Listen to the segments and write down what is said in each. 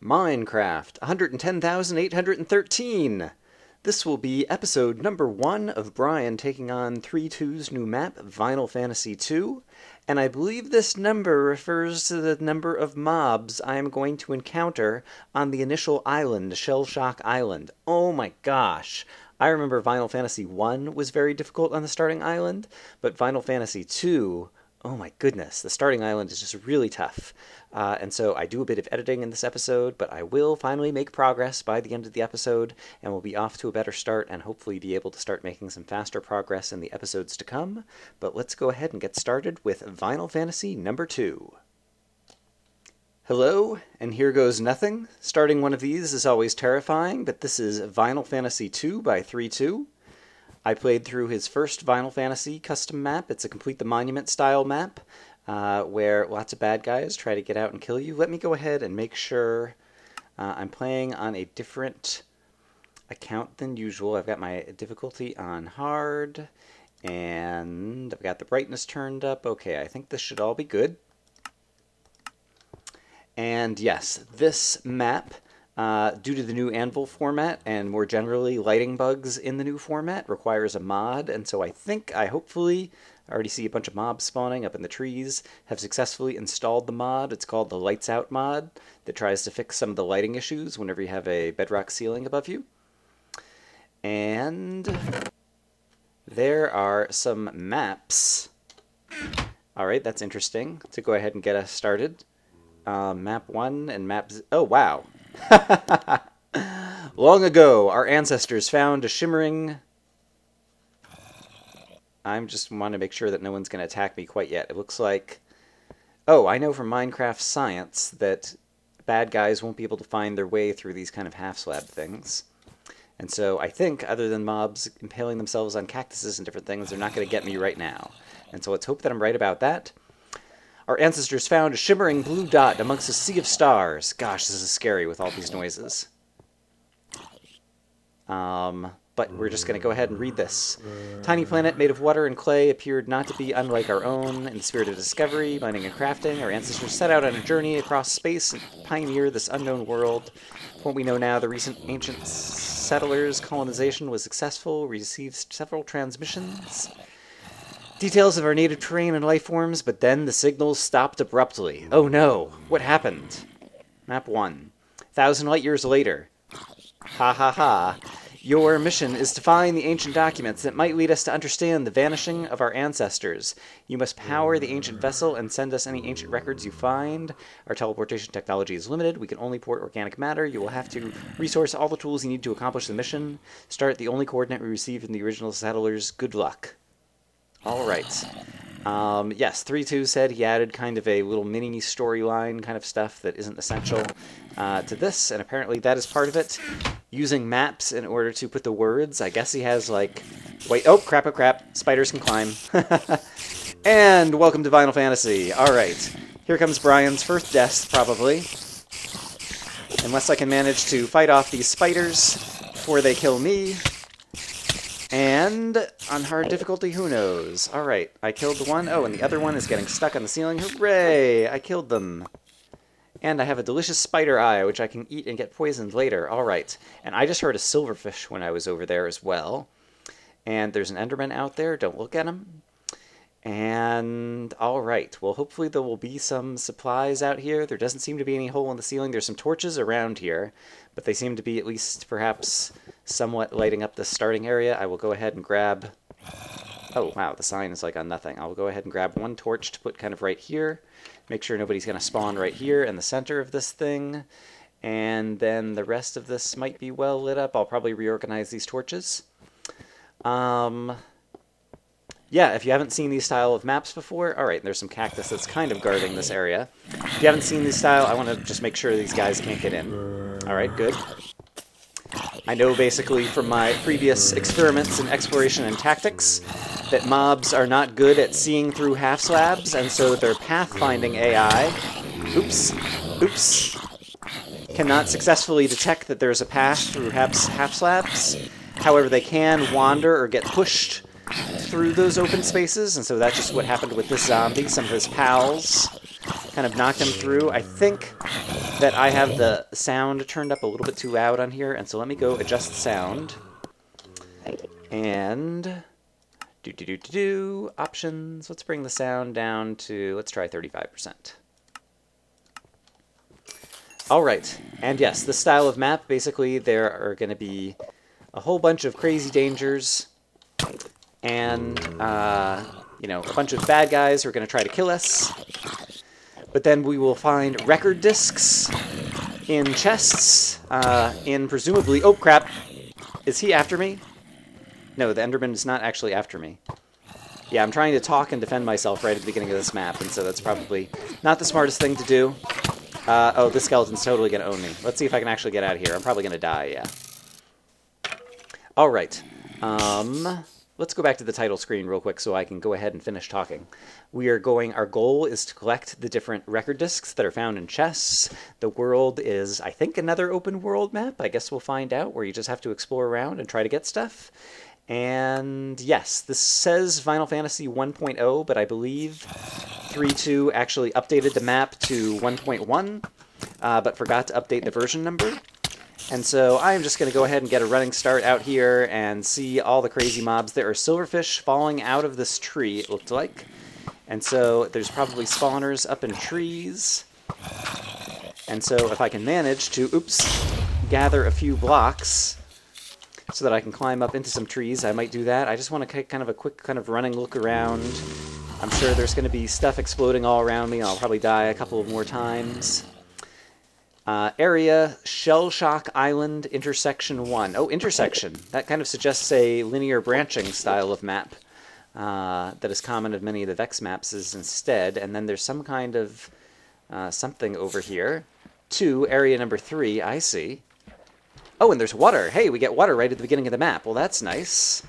Minecraft 110,813. This will be episode number 1 of Brian taking on 3-2's new map, Final Fantasy II, and I believe this number refers to the number of mobs I am going to encounter on the initial island, Shell Shock Island. Oh my gosh! I remember Final Fantasy I was very difficult on the starting island, but Final Fantasy II, oh my goodness, the starting island is just really tough. And so I do a bit of editing in this episode, but I will finally make progress by the end of the episode, and we'll be off to a better start and hopefully be able to start making some faster progress in the episodes to come. But let's go ahead and get started with Final Fantasy number 2. Hello, and here goes nothing. Starting one of these is always terrifying, but this is Final Fantasy II by 3-2. I played through his first Final Fantasy custom map. It's a Complete the Monument style map, where lots of bad guys try to get out and kill you. Let me go ahead and make sure I'm playing on a different account than usual. I've got my difficulty on hard, and I've got the brightness turned up. Okay, I think this should all be good. And yes, this map, due to the new Anvil format and more generally lighting bugs in the new format, requires a mod, and so I hopefully, I already see a bunch of mobs spawning up in the trees, have successfully installed the mod. It's called the Lights Out mod that tries to fix some of the lighting issues whenever you have a bedrock ceiling above you. And there are some maps. Alright, that's interesting to go ahead and get us started. Map 1 and map... Oh, wow. Long ago, our ancestors found a shimmering... I just want to make sure that no one's going to attack me quite yet. It looks like... Oh, I know from Minecraft science that bad guys won't be able to find their way through these kind of half-slab things. And so I think, other than mobs impaling themselves on cactuses and different things, they're not going to get me right now. And so let's hope that I'm right about that. Our ancestors found a shimmering blue dot amongst a sea of stars. Gosh, this is scary with all these noises. But we're just going to go ahead and read this. Tiny planet made of water and clay appeared not to be unlike our own. In the spirit of discovery, mining and crafting, our ancestors set out on a journey across space and pioneer this unknown world. From what we know now, the recent ancient settlers' colonization was successful. We received several transmissions. Details of our native terrain and life forms, but then the signals stopped abruptly. Oh no, what happened? Map 1. 1,000 light years later. Ha ha ha. Your mission is to find the ancient documents that might lead us to understand the vanishing of our ancestors. You must power the ancient vessel and send us any ancient records you find. Our teleportation technology is limited. We can only port organic matter. You will have to resource all the tools you need to accomplish the mission. Start at the only coordinate we received from the original settlers. Good luck. Alright. Yes, 3-2 said he added kind of a little mini storyline kind of stuff that isn't essential to this, and apparently that is part of it. Using maps in order to put the words. I guess he has like... Wait, oh crap, spiders can climb. And welcome to Final Fantasy. Alright, here comes Brian's first death, probably. Unless I can manage to fight off these spiders before they kill me. And on hard difficulty, who knows? Alright, I killed the one. Oh, and the other one is getting stuck on the ceiling. Hooray! I killed them. And I have a delicious spider eye, which I can eat and get poisoned later. Alright, and I just heard a silverfish when I was over there as well. And there's an Enderman out there. Don't look at him. And alright, well hopefully there will be some supplies out here. There doesn't seem to be any hole in the ceiling. There's some torches around here, but they seem to be at least perhaps somewhat lighting up the starting area. I will go ahead and grab... Oh wow, the sign is like on nothing. I'll go ahead and grab one torch to put kind of right here. Make sure nobody's going to spawn right here in the center of this thing. And then the rest of this might be well lit up. I'll probably reorganize these torches. Yeah, if you haven't seen these style of maps before, alright, there's some cactus that's kind of guarding this area. If you haven't seen these style, I want to just make sure these guys can't get in. Alright, good. I know basically from my previous experiments in exploration and tactics that mobs are not good at seeing through half-slabs, and so their pathfinding AI, oops, cannot successfully detect that there's a path through half-slabs. However, they can wander or get pushed through those open spaces, and so that's just what happened with this zombie. Some of his pals kind of knock them through. I think that I have the sound turned up a little bit too loud on here, and so let me go adjust sound. And options. Let's bring the sound down to, let's try 35%. All right, and yes, this style of map, basically there are going to be a whole bunch of crazy dangers and, you know, a bunch of bad guys who are going to try to kill us. But then we will find record discs in chests, in presumably... Oh, crap! Is he after me? No, the Enderman is not actually after me. Yeah, I'm trying to talk and defend myself right at the beginning of this map, and so that's probably not the smartest thing to do. Oh, this skeleton's totally going to own me. Let's see if I can actually get out of here. I'm probably going to die, yeah. Alright. Let's go back to the title screen real quick so I can go ahead and finish talking. Our goal is to collect the different record discs that are found in chests. The world is, I think, another open world map. I guess we'll find out, where you just have to explore around and try to get stuff. And yes, this says Final Fantasy 1.0, but I believe 3.2 actually updated the map to 1.1, but forgot to update the version number. And so I'm just going to go ahead and get a running start out here and see all the crazy mobs. There are silverfish falling out of this tree, it looked like. And so there's probably spawners up in trees. And so if I can manage to, gather a few blocks so that I can climb up into some trees, I might do that. I just want to take kind of a quick kind of running look around. I'm sure there's going to be stuff exploding all around me. I'll probably die a couple of more times. Area, Shell Shock Island, Intersection 1. Oh, intersection. That kind of suggests a linear branching style of map that is common of many of the Vex maps is instead. And then there's some kind of something over here. 2, area number 3, I see. Oh, and there's water. Hey, we get water right at the beginning of the map. Well, that's nice.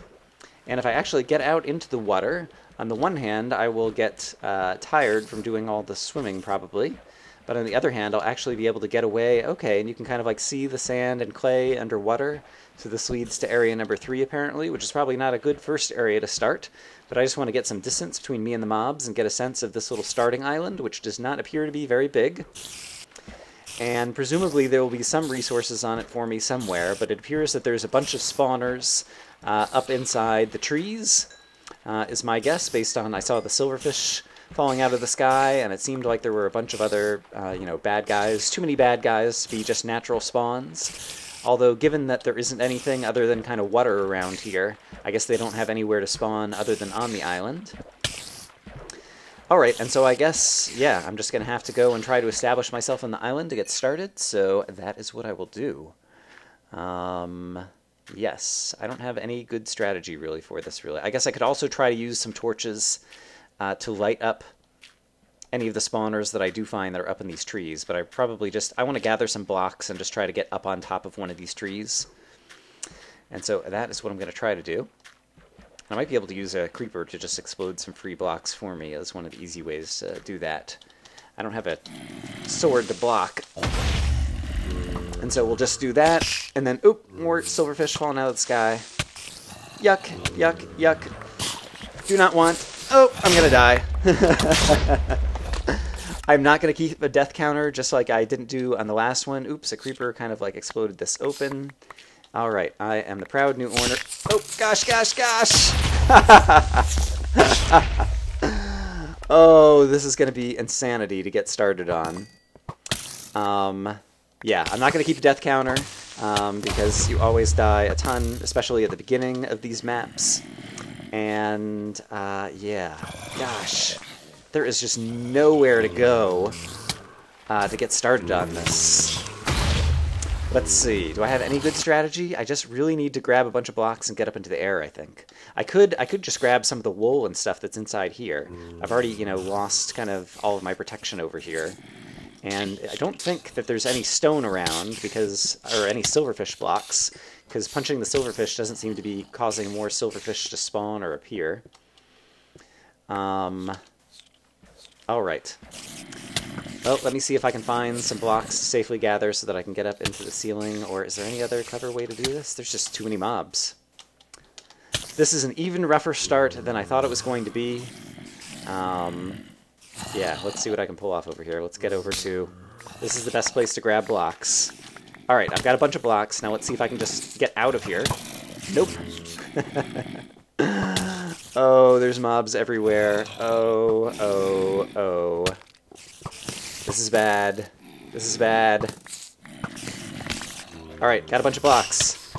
And if I actually get out into the water, on the one hand, I will get tired from doing all the swimming, probably. But on the other hand, I'll actually be able to get away. Okay, and you can kind of like see the sand and clay underwater. So this leads to area number 3, apparently, which is probably not a good first area to start. But I just want to get some distance between me and the mobs and get a sense of this little starting island, which does not appear to be very big. And presumably there will be some resources on it for me somewhere, but it appears that there's a bunch of spawners up inside the trees, is my guess, based on I saw the silverfish falling out of the sky, and it seemed like there were a bunch of other, you know, bad guys. Too many bad guys to be just natural spawns. Although, given that there isn't anything other than kind of water around here, I guess they don't have anywhere to spawn other than on the island. Alright, and so I guess, yeah, I'm just going to have to go and try to establish myself on the island to get started, so that is what I will do. Yes, I don't have any good strategy, really, for this, really. I guess I could also try to use some torches to light up any of the spawners that I do find that are up in these trees, but I want to gather some blocks and just try to get up on top of one of these trees. And so that is what I'm going to try to do. I might be able to use a creeper to just explode some free blocks for me as one of the easy ways to do that. I don't have a sword to block. And so we'll just do that, and then, oop, more silverfish falling out of the sky. Yuck, yuck, yuck. Do not want... Oh, I'm gonna die. I'm not gonna keep a death counter, just like I didn't do on the last one. Oops, a creeper kind of like exploded this open. Alright, I am the proud new owner. Oh, gosh, gosh, gosh! Oh, this is gonna be insanity to get started on. Yeah, I'm not gonna keep a death counter, because you always die a ton, especially at the beginning of these maps. And, yeah, gosh, there is just nowhere to go to get started on this. Let's see, do I have any good strategy? I just really need to grab a bunch of blocks and get up into the air, I think. I could just grab some of the wool and stuff that's inside here. I've already, you know, lost kind of all of my protection over here. And I don't think that there's any stone around, or any silverfish blocks, because punching the silverfish doesn't seem to be causing more silverfish to spawn or appear. Alright. Well, let me see if I can find some blocks to safely gather so that I can get up into the ceiling, or is there any other clever way to do this? There's just too many mobs. This is an even rougher start than I thought it was going to be. Yeah, let's see what I can pull off over here. Let's get over to... This is the best place to grab blocks. Alright, I've got a bunch of blocks. Now let's see if I can just get out of here. Nope. Oh, there's mobs everywhere. Oh, oh, oh. This is bad. This is bad. Alright, got a bunch of blocks.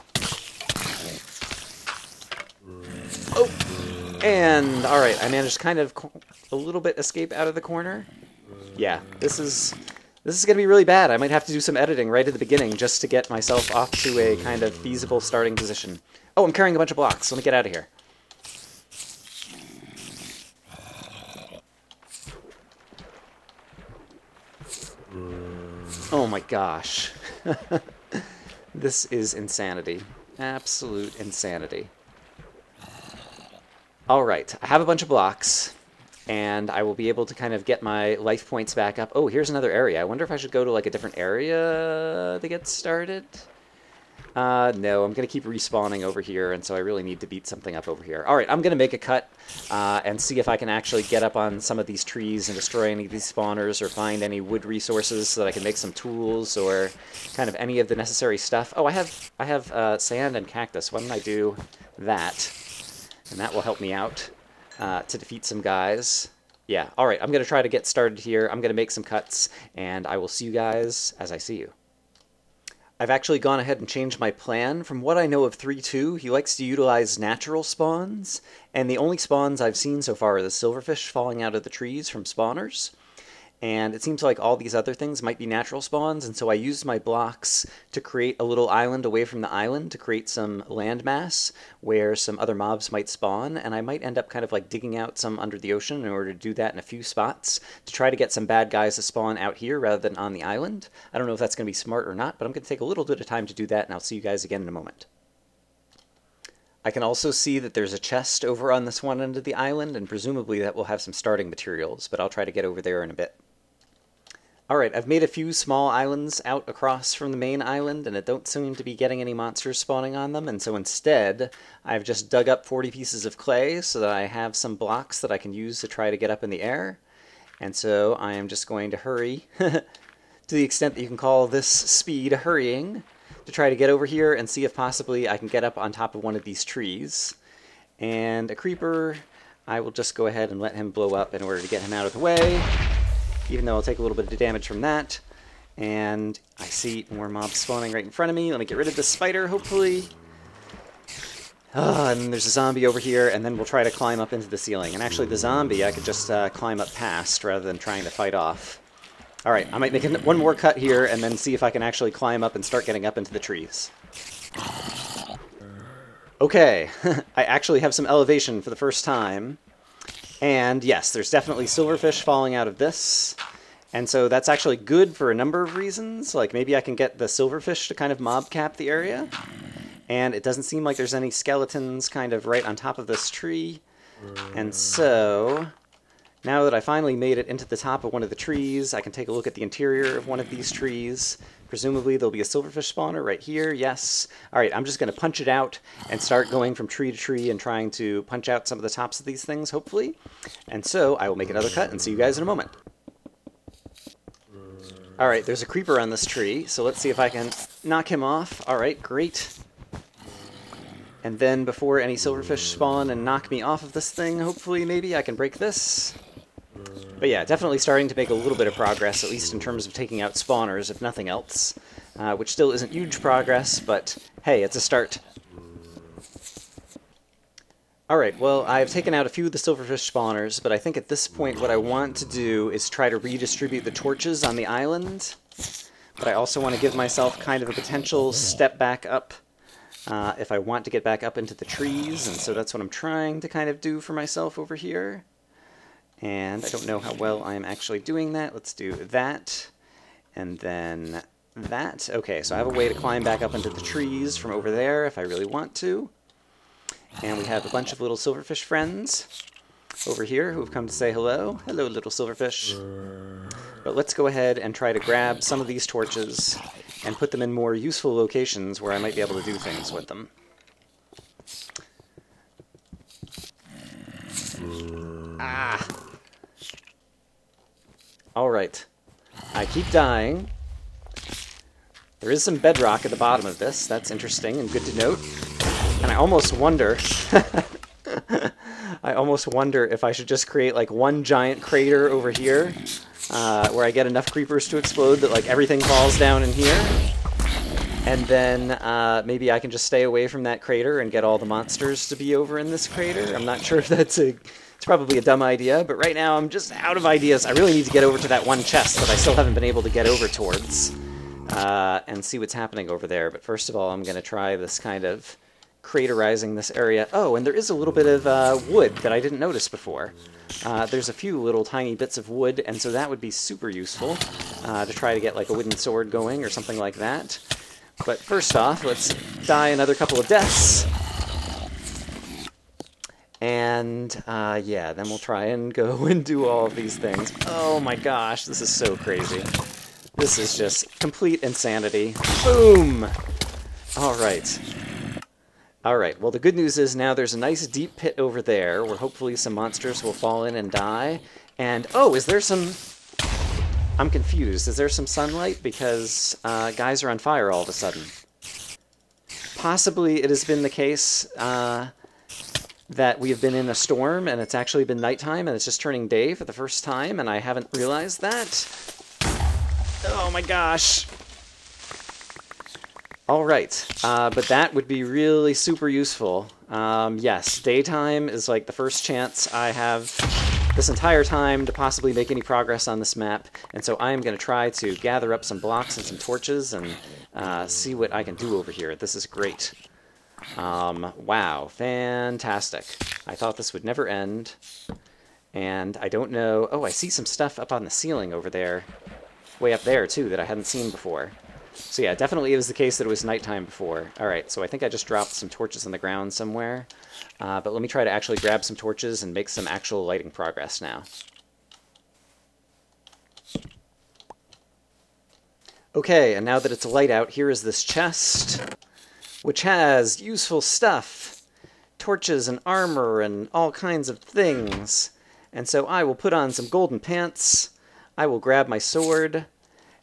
Oh! And, alright, I managed to kind of a little bit escape out of the corner. Yeah, this is going to be really bad. I might have to do some editing right at the beginning just to get myself off to a kind of feasible starting position. Oh, I'm carrying a bunch of blocks. Let me get out of here. Oh my gosh. This is insanity. Absolute insanity. Alright, I have a bunch of blocks, and I will be able to kind of get my life points back up. Oh, here's another area. I wonder if I should go to like a different area to get started? No, I'm going to keep respawning over here, and so I really need to beat something up over here. Alright, I'm going to make a cut and see if I can actually get up on some of these trees and destroy any of these spawners or find any wood resources so that I can make some tools or kind of any of the necessary stuff. Oh, I have sand and cactus. Why don't I do that? And that will help me out to defeat some guys. Yeah, alright, I'm going to try to get started here. I'm going to make some cuts, and I will see you guys as I see you. I've actually gone ahead and changed my plan. From what I know of 3.2, he likes to utilize natural spawns, and the only spawns I've seen so far are the silverfish falling out of the trees from spawners. And it seems like all these other things might be natural spawns, and so I used my blocks to create a little island away from the island to create some landmass where some other mobs might spawn, and I might end up kind of like digging out some under the ocean in order to do that in a few spots to try to get some bad guys to spawn out here rather than on the island. I don't know if that's going to be smart or not, but I'm going to take a little bit of time to do that, and I'll see you guys again in a moment. I can also see that there's a chest over on this one end of the island, and presumably that will have some starting materials, but I'll try to get over there in a bit. Alright, I've made a few small islands out across from the main island, and it don't seem to be getting any monsters spawning on them, and so instead, I've just dug up 40 pieces of clay so that I have some blocks that I can use to try to get up in the air. And so I am just going to hurry, to the extent that you can call this speed hurrying, to try to get over here and see if possibly I can get up on top of one of these trees. And a creeper, I will just go ahead and let him blow up in order to get him out of the way, even though I'll take a little bit of damage from that. And I see more mobs spawning right in front of me. Let me get rid of this spider, hopefully. Oh, and then there's a zombie over here, and then we'll try to climb up into the ceiling. And actually, the zombie I could just climb up past rather than trying to fight off. Alright, I might make one more cut here and then see if I can actually climb up and start getting up into the trees. Okay, I actually have some elevation for the first time. And yes, there's definitely silverfish falling out of this. And so that's actually good for a number of reasons. Like maybe I can get the silverfish to kind of mob cap the area. And it doesn't seem like there's any skeletons kind of right on top of this tree. And so now that I finally made it into the top of one of the trees, I can take a look at the interior of one of these trees. Presumably there'll be a silverfish spawner right here, yes. Alright, I'm just going to punch it out and start going from tree to tree and trying to punch out some of the tops of these things, hopefully. And so I will make another cut and see you guys in a moment. Alright, there's a creeper on this tree, so let's see if I can knock him off. Alright, great. And then before any silverfish spawn and knock me off of this thing, hopefully maybe I can break this. But yeah, definitely starting to make a little bit of progress, at least in terms of taking out spawners, if nothing else. Which still isn't huge progress, but hey, it's a start. Alright, well, I've taken out a few of the silverfish spawners, but I think at this point what I want to do is try to redistribute the torches on the island. But I also want to give myself kind of a potential step back up if I want to get back up into the trees, and so that's what I'm trying to kind of do for myself over here. And I don't know how well I am actually doing that. Let's do that, and then that. Okay, so I have a way to climb back up into the trees from over there if I really want to. And we have a bunch of little silverfish friends over here who have come to say hello. Hello, little silverfish. But let's go ahead and try to grab some of these torches and put them in more useful locations where I might be able to do things with them. Ah! Alright. I keep dying. There is some bedrock at the bottom of this. That's interesting and good to note. And I almost wonder... I almost wonder if I should just create like one giant crater over here, where I get enough creepers to explode that like everything falls down in here. And then maybe I can just stay away from that crater and get all the monsters to be over in this crater. I'm not sure if it's probably a dumb idea, but right now I'm just out of ideas. I really need to get over to that one chest that I still haven't been able to get over towards, and see what's happening over there. But first of all, I'm going to try this kind of craterizing this area. Oh, and there is a little bit of wood that I didn't notice before. There's a few little tiny bits of wood, and so that would be super useful to try to get like a wooden sword going or something like that. But first off, let's die another couple of deaths. And, yeah, then we'll try and go and do all of these things. Oh my gosh, this is so crazy. This is just complete insanity. Boom! Alright. Alright, well the good news is now there's a nice deep pit over there where hopefully some monsters will fall in and die. And, oh, is there some... I'm confused. Is there some sunlight? Because guys are on fire all of a sudden. Possibly it has been the case that we have been in a storm and it's actually been nighttime and it's just turning day for the first time and I haven't realized that. Oh my gosh. Alright, but that would be really super useful. Yes, daytime is like the first chance I have this entire time to possibly make any progress on this map, and so I am going to try to gather up some blocks and some torches and see what I can do over here. This is great. Wow, fantastic. I thought this would never end, and I don't know... Oh, I see some stuff up on the ceiling over there, way up there too, that I hadn't seen before. So yeah, definitely it was the case that it was nighttime before. Alright, so I think I just dropped some torches on the ground somewhere. But let me try to actually grab some torches and make some actual lighting progress now. Okay, and now that it's light out, here is this chest, which has useful stuff. Torches and armor and all kinds of things. And so I will put on some golden pants. I will grab my sword.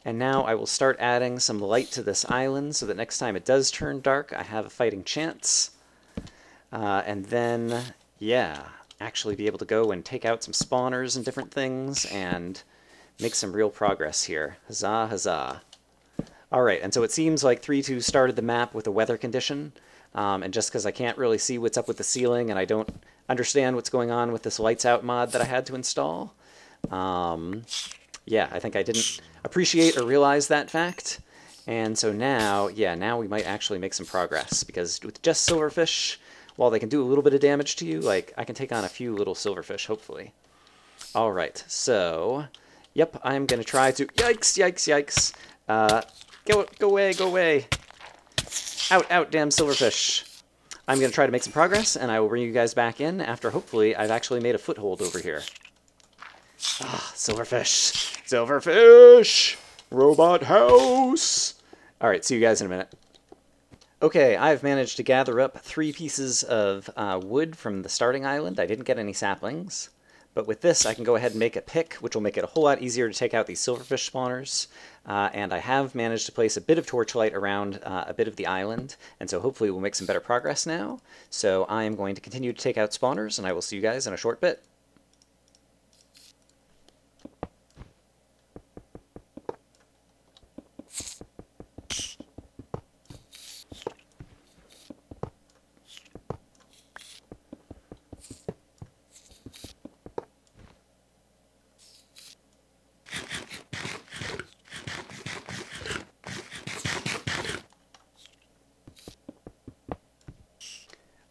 And now I will start adding some light to this island so that next time it does turn dark, I have a fighting chance. And then, yeah, actually be able to go and take out some spawners and different things and make some real progress here. Huzzah, huzzah. Alright, and so it seems like 3.2 started the map with a weather condition. And just because I can't really see what's up with the ceiling and I don't understand what's going on with this lights out mod that I had to install, yeah, I think I didn't appreciate or realize that fact. And so now, yeah, now we might actually make some progress, because with just silverfish, while they can do a little bit of damage to you, like, I can take on a few little silverfish, hopefully. Alright, so, yep, I'm going to try to... Yikes, yikes, yikes! Go away, go away! Out, out, damn silverfish! I'm going to try to make some progress, and I will bring you guys back in after, hopefully, I've actually made a foothold over here. Ah, silverfish! Silverfish! Robot house! Alright, see you guys in a minute. Okay, I've managed to gather up 3 pieces of wood from the starting island. I didn't get any saplings, but with this I can go ahead and make a pick, which will make it a whole lot easier to take out these silverfish spawners. And I have managed to place a bit of torchlight around a bit of the island, and so hopefully we'll make some better progress now. So I am going to continue to take out spawners, and I will see you guys in a short bit.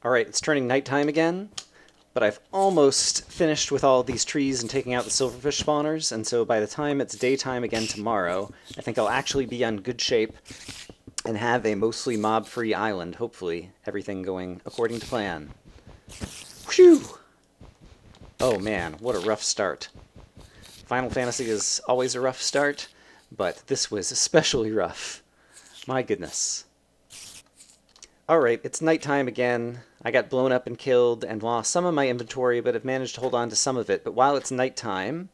Alright, it's turning nighttime again, but I've almost finished with all of these trees and taking out the silverfish spawners, and so by the time it's daytime again tomorrow, I think I'll actually be on good shape and have a mostly mob-free island, hopefully. Everything going according to plan. Whew! Oh man, what a rough start. Final Fantasy is always a rough start, but this was especially rough. My goodness. Alright, it's nighttime again. I got blown up and killed and lost some of my inventory, but have managed to hold on to some of it. But while it's nighttime,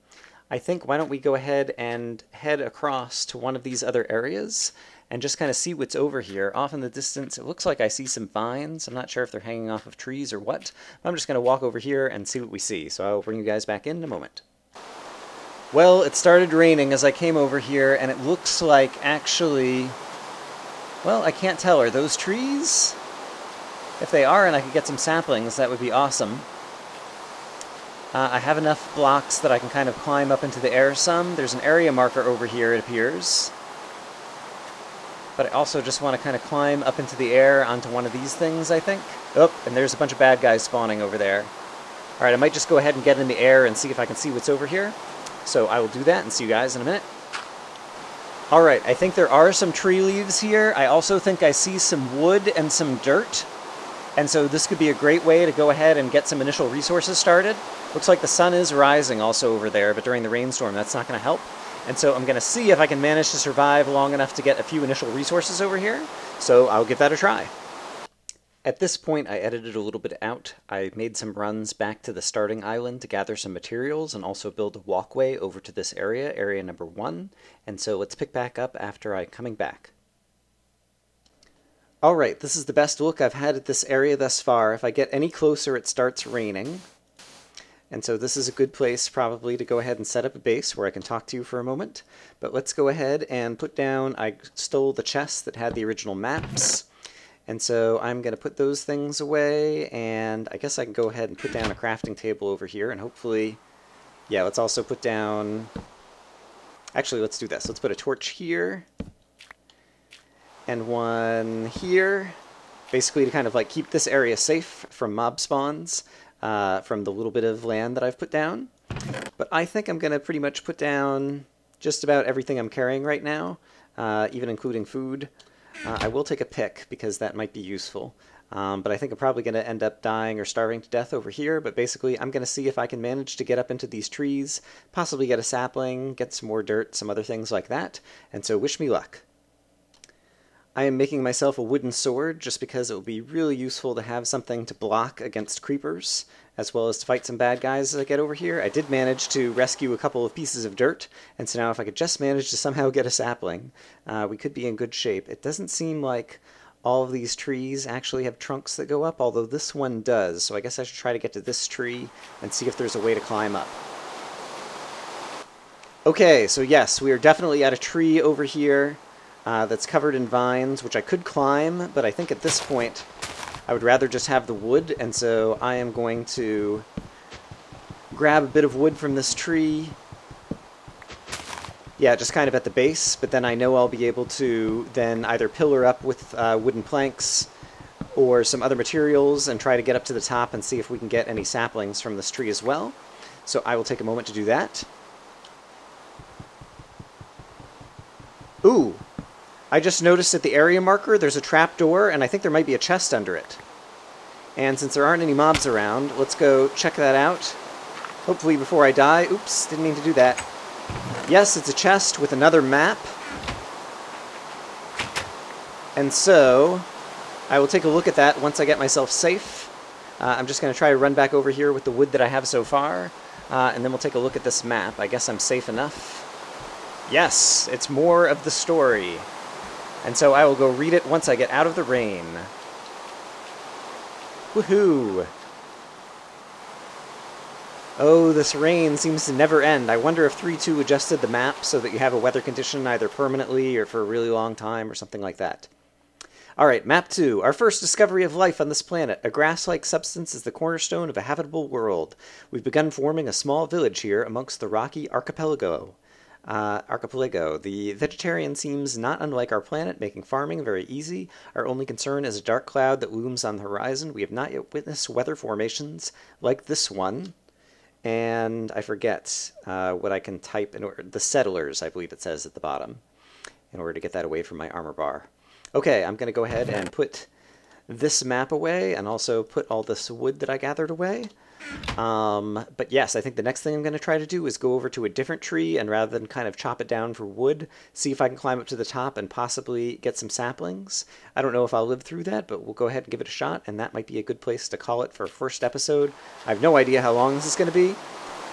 I think why don't we go ahead and head across to one of these other areas and just kind of see what's over here. Off in the distance, it looks like I see some vines. I'm not sure if they're hanging off of trees or what. I'm just going to walk over here and see what we see. So I'll bring you guys back in a moment. Well, it started raining as I came over here, and it looks like actually, well, I can't tell. Are those trees? If they are and I could get some saplings, that would be awesome. I have enough blocks that I can kind of climb up into the air some. There's an area marker over here, it appears. But I also just want to kind of climb up into the air onto one of these things, I think. Oh, and there's a bunch of bad guys spawning over there. Alright, I might just go ahead and get in the air and see if I can see what's over here. So I will do that and see you guys in a minute. Alright, I think there are some tree leaves here. I also think I see some wood and some dirt. And so this could be a great way to go ahead and get some initial resources started. Looks like the sun is rising also over there, but during the rainstorm that's not going to help. And so I'm going to see if I can manage to survive long enough to get a few initial resources over here. So I'll give that a try. At this point I edited a little bit out. I made some runs back to the starting island to gather some materials and also build a walkway over to this area, area number 1. And so let's pick back up after I'm coming back. Alright, this is the best look I've had at this area thus far. If I get any closer, it starts raining. And so this is a good place probably to go ahead and set up a base where I can talk to you for a moment. But let's go ahead and put down, I stole the chest that had the original maps. And so I'm going to put those things away, and I guess I can go ahead and put down a crafting table over here, and hopefully, yeah, let's also put down, actually let's do this. Let's put a torch here. And one here, basically to kind of like keep this area safe from mob spawns from the little bit of land that I've put down. But I think I'm going to pretty much put down just about everything I'm carrying right now, even including food. I will take a pick because that might be useful. But I think I'm probably going to end up dying or starving to death over here. But basically, I'm going to see if I can manage to get up into these trees, possibly get a sapling, get some more dirt, some other things like that. And so wish me luck. I am making myself a wooden sword just because it will be really useful to have something to block against creepers, as well as to fight some bad guys as I get over here. I did manage to rescue a couple of pieces of dirt, and so now if I could just manage to somehow get a sapling, we could be in good shape. It doesn't seem like all of these trees actually have trunks that go up, although this one does, so I guess I should try to get to this tree and see if there's a way to climb up. Okay, so yes, we are definitely at a tree over here. That's covered in vines, which I could climb, but I think at this point I would rather just have the wood, and so I am going to grab a bit of wood from this tree. Yeah, just kind of at the base, but then I know I'll be able to then either pillar up with wooden planks or some other materials and try to get up to the top and see if we can get any saplings from this tree as well. So I will take a moment to do that. Ooh! I just noticed at the area marker there's a trap door, and I think there might be a chest under it. And since there aren't any mobs around, let's go check that out. Hopefully before I die. Oops, didn't mean to do that. Yes, it's a chest with another map. And so I will take a look at that once I get myself safe. I'm just going to try to run back over here with the wood that I have so far, and then we'll take a look at this map. I guess I'm safe enough. Yes, it's more of the story. And so I will go read it once I get out of the rain. Woohoo! Oh, this rain seems to never end. I wonder if 3.2 adjusted the map so that you have a weather condition either permanently or for a really long time or something like that. Alright, map 2. Our first discovery of life on this planet. A grass-like substance is the cornerstone of a habitable world. We've begun forming a small village here amongst the rocky archipelago. The vegetarian seems not unlike our planet, making farming very easy. Our only concern is a dark cloud that looms on the horizon. We have not yet witnessed weather formations like this one. And I forget what I can type in order. The settlers, I believe it says at the bottom, in order to get that away from my armor bar. Okay, I'm going to go ahead and put this map away and also put all this wood that I gathered away. But yes, I think the next thing I'm going to try to do is go over to a different tree, and rather than kind of chop it down for wood, see if I can climb up to the top and possibly get some saplings. I don't know if I'll live through that, but we'll go ahead and give it a shot, and that might be a good place to call it for a first episode. I have no idea how long this is going to be,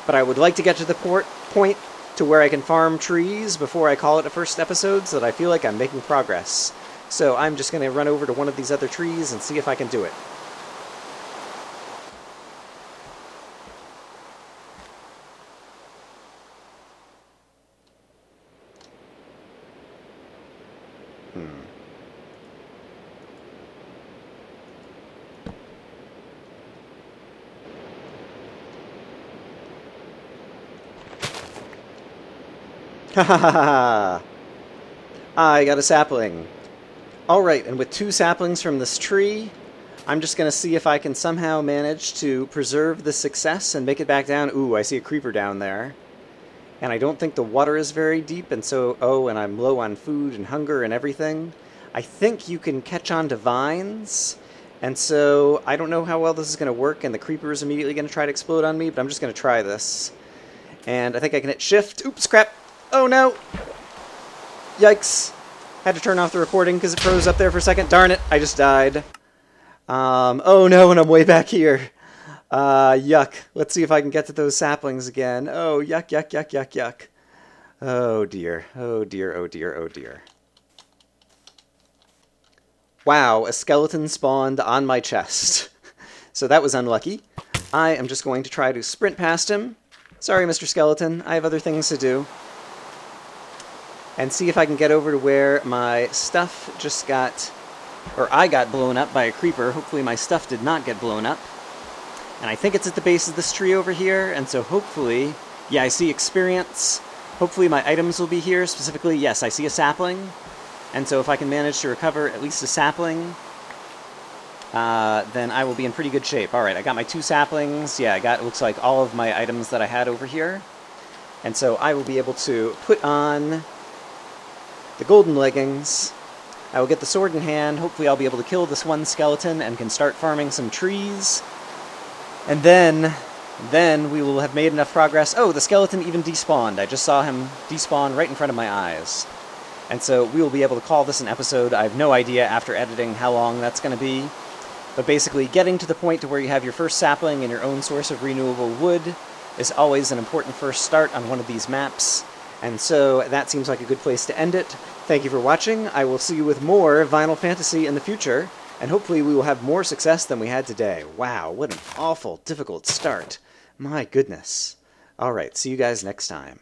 But I would like to get to the point to where I can farm trees before I call it a first episode, so that I feel like I'm making progress. So I'm just going to run over to one of these other trees and see if I can do it. Ha ha ha ha! I got a sapling. Alright, and with 2 saplings from this tree, I'm just going to see if I can somehow manage to preserve the success and make it back down. Ooh, I see a creeper down there. And I don't think the water is very deep, and so... Oh, and I'm low on food and hunger and everything. I think you can catch on to vines, and so I don't know how well this is going to work, and the creeper is immediately going to try to explode on me, but I'm just going to try this. And I think I can hit shift. Oops, crap! Oh no! Yikes. Had to turn off the recording because it froze up there for a second. Darn it, I just died. Oh no, and I'm way back here. Yuck. Let's see if I can get to those saplings again. Oh, yuck, yuck, yuck, yuck, yuck. Oh dear, oh dear, oh dear, oh dear. Wow, a skeleton spawned on my chest. So that was unlucky. I am just going to try to sprint past him. Sorry, Mr. Skeleton, I have other things to do. And see if I can get over to where my stuff just got... Or I got blown up by a creeper. Hopefully my stuff did not get blown up. And I think it's at the base of this tree over here, and so hopefully... Yeah, I see experience. Hopefully my items will be here. Specifically, yes, I see a sapling. And so if I can manage to recover at least a sapling, then I will be in pretty good shape. Alright, I got my 2 saplings. Yeah, I got, it looks like, all of my items that I had over here. And so I will be able to put on the golden leggings. I will get the sword in hand. Hopefully I'll be able to kill this one skeleton and can start farming some trees. And then we will have made enough progress. Oh, the skeleton even despawned. I just saw him despawn right in front of my eyes. And so we will be able to call this an episode. I have no idea after editing how long that's going to be. But basically, getting to the point to where you have your first sapling and your own source of renewable wood is always an important first start on one of these maps. And so that seems like a good place to end it. Thank you for watching. I will see you with more Vinyl Fantasy in the future, and hopefully we will have more success than we had today. Wow, what an awful, difficult start. My goodness. Alright, see you guys next time.